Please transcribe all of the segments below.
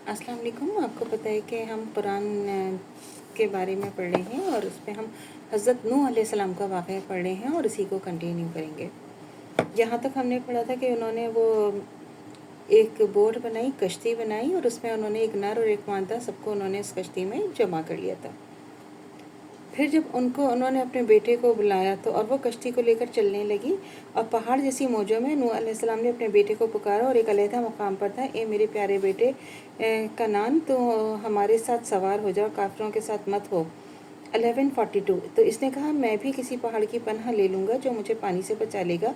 अस्सलाम वालेकुम। आपको पता है कि हम कुरान के बारे में पढ़ रहे हैं और उस पर हम हज़रत नूह अलैहिस्सलाम का वाक़या पढ़ रहे हैं और इसी को कंटिन्यू करेंगे। यहाँ तक हमने पढ़ा था कि उन्होंने वो एक बोट बनाई, कश्ती बनाई और उसमें उन्होंने एक नर और एक मादा सबको उन्होंने इस कश्ती में जमा कर लिया था। फिर जब उन्होंने अपने बेटे को बुलाया तो और वो कश्ती को लेकर चलने लगी और पहाड़ जैसी मौजों में नूह अलैहिस्सलाम ने अपने बेटे को पुकारा और एक अलहदा मकाम पर था, ए मेरे प्यारे बेटे कनान, तो हमारे साथ सवार हो जाओ, काफिरों के साथ मत हो। 1142। तो इसने कहा, मैं भी किसी पहाड़ की पनाह ले लूँगा जो मुझे पानी से बचा लेगा।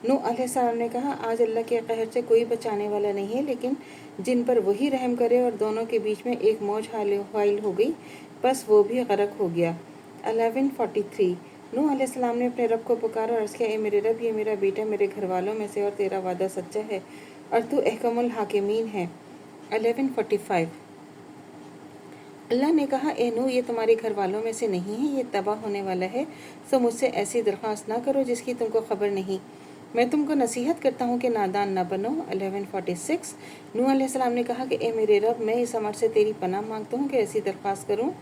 नूह अलैहिस्सलाम ने कहा, आज अल्लाह के कहर से कोई बचाने वाला नहीं है, लेकिन जिन पर वही रहम करे। और दोनों के बीच में एक मौज हाइल हो गई, बस वो भी गरक हो गया। 1143। नूह अलैहिस्सलाम ने अपने रब को पुकारा और अर्ज़ किया, ए मेरे रब, ये मेरा बेटा मेरे घर वालों में से और तेरा वादा सच्चा है और तू अहकमुल हाकिमीन है। 1145। अल्लाह ने कहा, ए नूह, ये तुम्हारे घर वालों में से नहीं है, ये तबाह होने वाला है, सो मुझसे ऐसी दरख्वास्त ना करो जिसकी तुमको खबर नहीं। मैं तुमको नसीहत करता हूँ कि नादान ना बनो। 1146। नूह अलैहिस्सलाम ने कहा कि ए मेरे रब, मैं इस अमर से तेरी पनाह मांगता हूँ कि ऐसी दरख्वास्त करूँ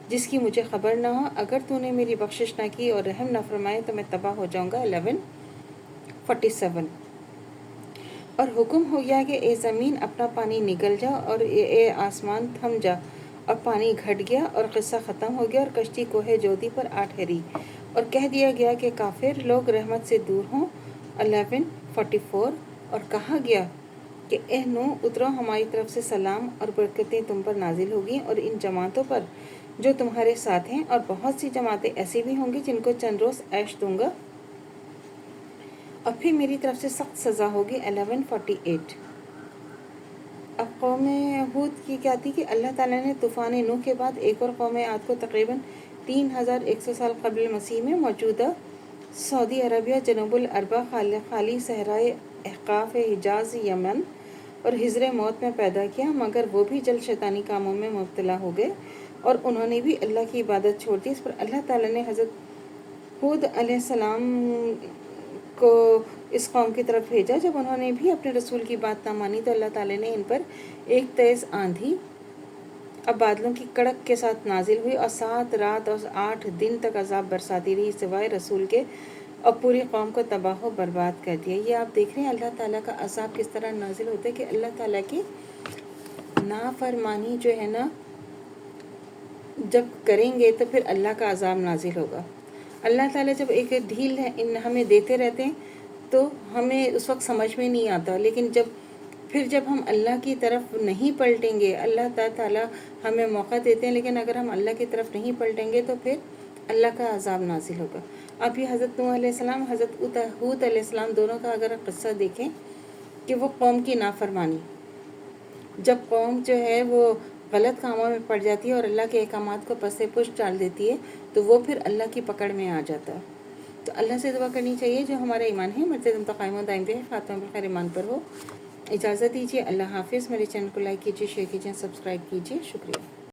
जिसकी मुझे खबर ना हो। अगर तूने मेरी बख्शिश ना की और रहम ना फरमाए तो मैं तबाह हो जाऊँगा। 1147। और हुक्म हो गया कि ए ज़मीन अपना पानी निकल जा और ए आसमान थम जा, और पानी घट गया और क़िस्सा ख़त्म हो गया और कश्ती कोहे जोदी पर आ ठहरी और कह दिया गया कि काफिर लोग रहमत से दूर हों। 1144। और कहा गया कि ए नूह, उतरो, हमारी तरफ से सलाम और बरकतें तुम पर नाजिल होगी और इन जमातों पर जो तुम्हारे साथ हैं, और बहुत सी जमातें ऐसी भी होंगी जिनको चंद रोज़ ऐश दूंगा और फिर मेरी तरफ से सख्त सज़ा होगी। 1148। अब कौम हूद की क्या थी कि अल्लाह ताला ने तूफ़ान नूह के बाद एक और कौम आद को तकरीबन 3100 साल कबल मसीह में मौजूदा सऊदी अरबिया, जनूबुल अरबा, खाली सहराए अहकाफ़, हिजाज, यमन और हिजर मौत में पैदा किया, मगर वो भी जल्द शैतानी कामों में मुब्तला हो गए और उन्होंने भी अल्लाह की इबादत छोड़ दी। इस पर अल्लाह ताला ने हज़रत हूद अलैहिस्सलाम को इस कौम की तरफ भेजा। जब उन्होंने भी अपने रसूल की बात ना मानी तो अल्लाह ताला ने इन पर एक तेज़ आंधी अब बादलों की कड़क के साथ नाजिल हुई और 7 रात और 8 दिन तक अजाब बरसाती रही सिवाय रसूल के, और पूरी कौम को तबाह व बर्बाद कर दिया। ये आप देख रहे हैं अल्लाह ताला का अजाब किस तरह नाजिल होता है कि अल्लाह ताला की नाफरमानी जो है ना जब करेंगे तो फिर अल्लाह का अजाब नाजिल होगा। अल्लाह ताला जब एक ढील हमें देते रहते हैं तो हमें उस वक्त समझ में नहीं आता, लेकिन जब हम अल्लाह की तरफ नहीं पलटेंगे, अल्लाह ताला हमें मौका देते हैं, लेकिन अगर हम अल्लाह की तरफ नहीं पलटेंगे तो फिर अल्लाह का अजाब नाजिल होगा। अब ये हज़रत नूह अलैहिस्सलाम, हज़रत हूद अलैहिस्सलाम दोनों का अगर क़िस्सा देखें कि वो कौम की नाफरमानी, जब कौम जो है वो गलत कामों में पड़ जाती है और अल्लाह के अहकामात को पसे पुश डाल देती है तो वो फिर अल्लाह की पकड़ में आ जाता है। तो अल्लाह से दुआ करनी चाहिए जो हमारा ईमान है मरते दम तक कायम व दायम रहे, ख़ात्मा बिल ईमान पर हो। इजाज़त दीजिए। अल्लाह हाफिज़। मेरे चैनल को लाइक कीजिए, शेयर कीजिए, सब्सक्राइब कीजिए। शुक्रिया।